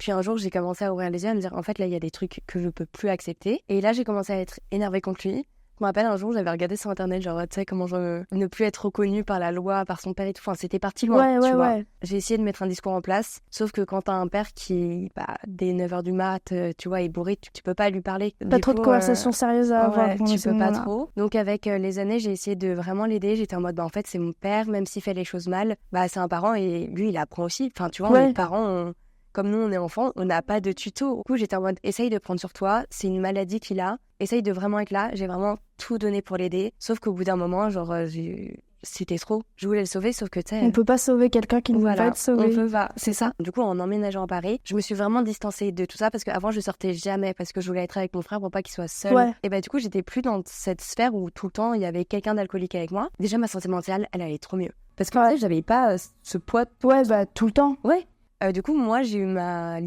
puis un jour, j'ai commencé à ouvrir les yeux, à me dire, en fait, là, il y a des trucs que je peux plus accepter. Et là, j'ai commencé à être énervée contre lui. Je me rappelle un jour, j'avais regardé sur internet, genre, tu sais, comment ne plus être reconnu par la loi, par son père et tout. Enfin, c'était parti loin, tu vois. J'ai essayé de mettre un discours en place, sauf que quand t'as un père qui, dès 9h du mat, tu vois, est bourré, tu peux pas lui parler. Pas trop de conversations sérieuses à avoir. Tu peux pas trop. Donc, avec les années, j'ai essayé de vraiment l'aider. J'étais en mode, en fait, c'est mon père, même s'il fait les choses mal, c'est un parent et lui, il apprend aussi. Enfin, tu vois, on est parents, comme nous, on est enfants, on n'a pas de tuto. Du coup, j'étais en mode, essaye de prendre sur toi, c'est une maladie qu'il a. Essaye de vraiment être là. J'ai vraiment tout donné pour l'aider. Sauf qu'au bout d'un moment, genre, c'était trop. Je voulais le sauver, sauf que tu sais. On peut pas sauver quelqu'un qui ne veut pas être sauvé. On peut pas, c'est ça. Du coup, en emménageant à Paris, je me suis vraiment distancée de tout ça parce qu'avant, je sortais jamais parce que je voulais être avec mon frère pour pas qu'il soit seul. Et du coup, j'étais plus dans cette sphère où tout le temps il y avait quelqu'un d'alcoolique avec moi. Déjà, ma santé mentale, elle allait trop mieux. Parce que tu sais, j'avais pas ce poids. Tout le temps. Du coup, moi, j'ai eu ma